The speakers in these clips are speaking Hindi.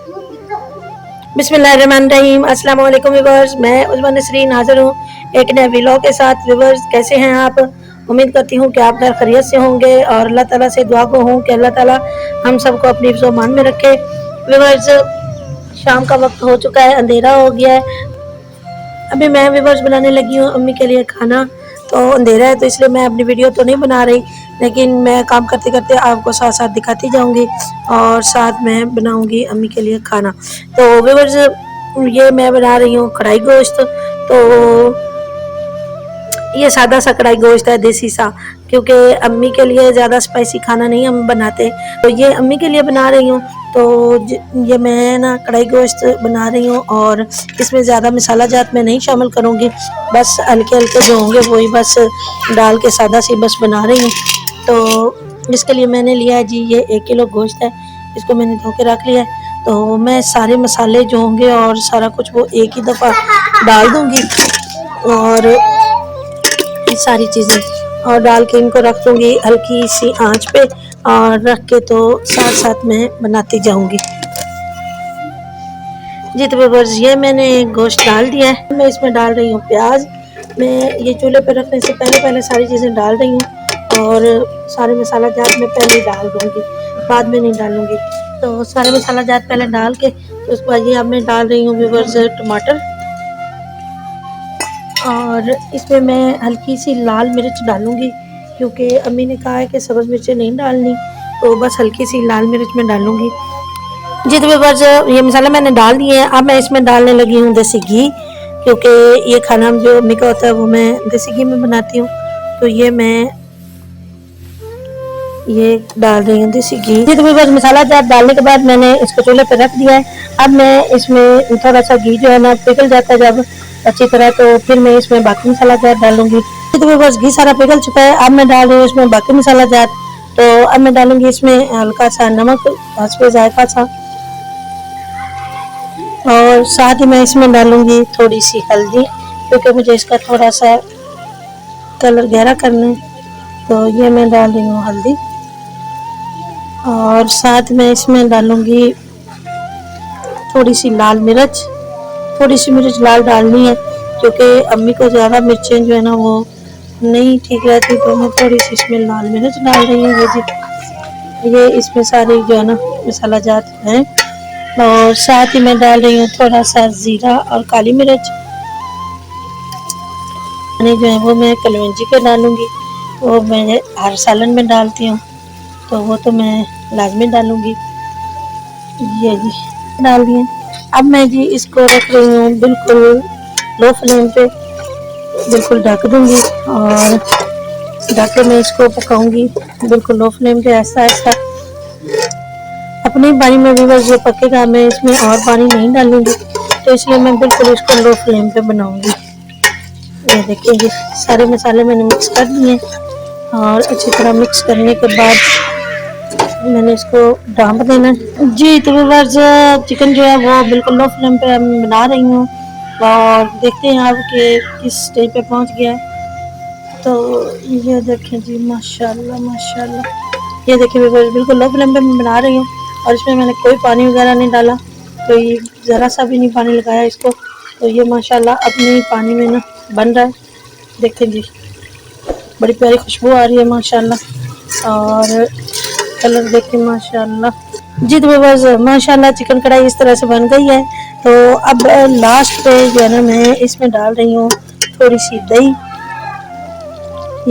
बिस्मिल्लाहिर्रहमानिर्रहीम। अस्सलाम वालेकुम व्यूअर्स, मैं उज़्मा नसरीन हाज़िर हूँ एक नए व्लॉग के साथ। व्यूअर्स, कैसे हैं आप? उम्मीद करती हूँ कि आप खैर खैरियत से होंगे और अल्लाह ताला से दुआ को हूँ कि अल्लाह ताला हम सबको अपनी मान में रखे। व्यूअर्स, शाम का वक्त हो चुका है, अंधेरा हो गया है। अभी मैं व्यूअर्स बनाने लगी हूँ अम्मी के लिए खाना। तो अंधेरा है तो इसलिए मैं अपनी वीडियो तो नहीं बना रही, लेकिन मैं काम करते करते आपको साथ साथ दिखाती जाऊंगी और साथ में बनाऊंगी अम्मी के लिए खाना। तो व्यूअर्स, ये मैं बना रही हूँ कढ़ाई गोश्त। तो ये सादा सा कढ़ाई गोश्त है, देसी सा, क्योंकि अम्मी के लिए ज़्यादा स्पाइसी खाना नहीं हम बनाते, तो ये अम्मी के लिए बना रही हूँ। तो ये मैं ना कढ़ाई गोश्त बना रही हूँ और इसमें ज़्यादा मसाला जात मैं नहीं शामिल करूँगी, बस हल्के हल्के जो होंगे वही बस डाल के सादा सी बस बना रही हूँ। तो इसके लिए मैंने लिया है जी, ये 1 किलो गोश्त है, इसको मैंने धो के रख लिया है। तो मैं सारे मसाले जो होंगे और सारा कुछ वो एक ही दफ़ा डाल दूँगी और सारी चीज़ें और डाल के इनको रख दूँगी हल्की सी आंच पे और रख के तो साथ साथ मैं बनाती जाऊँगी जी। तो व्यूअर्स, ये मैंने गोश्त डाल दिया है। मैं इसमें डाल रही हूँ प्याज। मैं ये चूल्हे पे रखने से पहले पहले सारी चीज़ें डाल रही हूँ और सारे मसाला जात मैं पहले ही डाल दूँगी, बाद में नहीं डालूँगी। तो सारे मसाला जात पहले डाल के तो उसके बाद ये अब मैं डाल रही हूँ व्यूअर्स टमाटर, और इसमें मैं हल्की सी लाल मिर्च डालूँगी क्योंकि अम्मी ने कहा है कि सब्ज़ मिर्चें नहीं डालनी, तो बस हल्की सी लाल मिर्च मैं डालूँगी जी। तो बस ये मसाला मैंने डाल दिए हैं। अब मैं इसमें डालने लगी हूँ देसी घी, क्योंकि ये खाना जो अम्मी का होता है वो मैं देसी घी में बनाती हूँ। तो ये मैं ये डाल रही हूँ देसी घी जी। तो बस मसाला जात डालने के बाद मैंने इसको चूल्हे पर रख दिया है। अब मैं इसमें थोड़ा सा घी जो है ना पिघल जाता है जब अच्छी तरह, तो फिर मैं इसमें बाकी मसाला जात डालूंगी। तो बस घी सारा पिघल चुका है, अब मैं डाल रही हूँ इसमें बाकी मसाला जात। तो अब मैं डालूंगी इसमें हल्का सा नमक, हस्बे जायका सा, और साथ ही मैं इसमें डालूंगी थोड़ी सी हल्दी, क्योंकि मुझे इसका थोड़ा सा कलर गहरा करना है। तो ये मैं डाल रही हूँ हल्दी, और साथ में इसमें डालूंगी थोड़ी सी लाल मिर्च। थोड़ी सी मिर्च लाल डालनी है क्योंकि अम्मी को ज़्यादा मिर्चें जो है ना वो नहीं ठीक रहती, तो मैं थोड़ी सी इसमें लाल मिर्च डाल रही हूँ। ये इसमें सारी जो है ना मसाला जात हैं, और साथ ही मैं डाल रही हूँ थोड़ा सा ज़ीरा और काली मिर्च। जो है वो मैं कलवंजी के डालूँगी, वो मैं हर सालन में डालती हूँ, तो वो तो मैं लाजमी डालूँगी। ये जी डाल दिए। अब मैं जी इसको रख रही हूँ बिल्कुल लो फ्लेम पे, बिल्कुल ढक दूँगी और ढक के मैं इसको पकाऊँगी बिल्कुल लो फ्लेम पे, ऐसा ऐसा अपने पानी में भी बस जो पकेगा, मैं इसमें और पानी नहीं डालूँगी, तो इसलिए मैं बिल्कुल इसको लो फ्लेम पे बनाऊँगी। ये देखिए ये सारे मसाले मैंने मिक्स कर दिए और अच्छी तरह मिक्स करने के बाद मैंने इसको ढाँप देना जी। तो बस चिकन जो है वो बिल्कुल लो फ्लेम पे मैं बना रही हूँ और देखते हैं आप कि किस स्टेज पे पहुँच गया है। तो ये देखें जी, माशाल्लाह माशाल्लाह, ये देखिए बस बिल्कुल लो फ्लेम पे मैं बना रही हूँ और इसमें मैंने कोई पानी वगैरह नहीं डाला, कोई ज़रा सा भी नहीं पानी लगाया इसको। तो ये माशाल्लाह अपने पानी में ना बन रहा है, देखें जी बड़ी प्यारी खुशबू आ रही है माशाल्लाह, और कलर देखिए माशाल्लाह जी। तो बस माशाल्लाह चिकन कढ़ाई इस तरह से बन गई है। तो अब लास्ट पे जो है ना मैं इसमें डाल रही हूँ थोड़ी सी दही।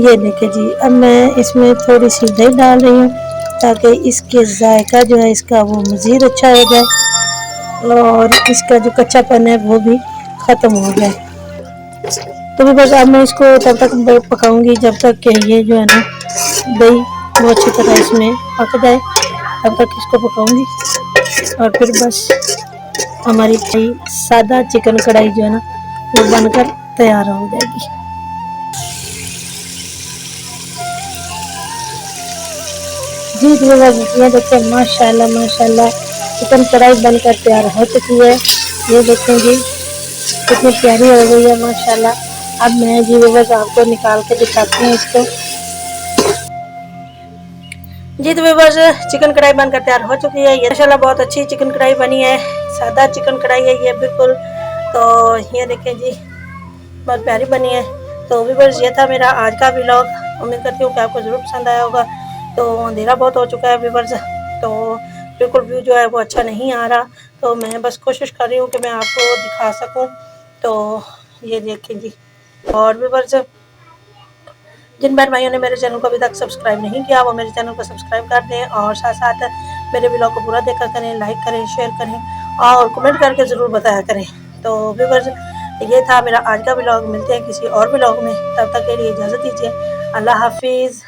ये देखिए जी, अब मैं इसमें थोड़ी सी दही डाल रही हूँ ताकि इसके जायका जो है इसका वो मज़ीद अच्छा हो जाए और इसका जो कच्चापन है वो भी ख़त्म हो जाए। तो बस अब मैं इसको तब तक पकाऊंगी जब तक कि ये जो है ना दही वो अच्छी तरह इसमें पक जाए, तब तक इसको पकाऊंगी और फिर बस हमारी सादा चिकन कढ़ाई जो है ना वो बनकर तैयार हो जाएगी जी। तो ये देखिए माशाल्लाह माशाल्लाह चिकन कढ़ाई बनकर तैयार हो चुकी है। ये देखें जी कितनी प्यारी हो गई है माशाल्लाह। अब मैं जी बस आपको निकाल के दिखाती हूँ इसको। जी तो व्यूअर्स, चिकन कढ़ाई बनकर तैयार हो चुकी है। ये माशाल्लाह बहुत अच्छी चिकन कढ़ाई बनी है, सादा चिकन कढ़ाई है ये बिल्कुल। तो ये देखें जी, बहुत प्यारी बनी है। तो व्यूअर्स, ये था मेरा आज का व्लॉग। उम्मीद करती हूँ कि आपको ज़रूर पसंद आया होगा। तो अंधेरा बहुत हो चुका है व्यूअर्स, तो बिल्कुल व्यू जो है वो अच्छा नहीं आ रहा। तो मैं बस कोशिश कर रही हूँ कि मैं आपको दिखा सकूँ। तो ये देखें जी। और व्यूअर्स, जिन बहन भाइयों ने मेरे चैनल को अभी तक सब्सक्राइब नहीं किया वो मेरे चैनल को सब्सक्राइब कर दें और साथ साथ मेरे व्लॉग को पूरा देखा करें, लाइक करें, शेयर करें और कमेंट करके ज़रूर बताया करें। तो व्यूअर्स, ये था मेरा आज का व्लॉग। मिलते हैं किसी और व्लॉग में, तब तक के लिए इजाज़त दीजिए। अल्लाह हाफिज़।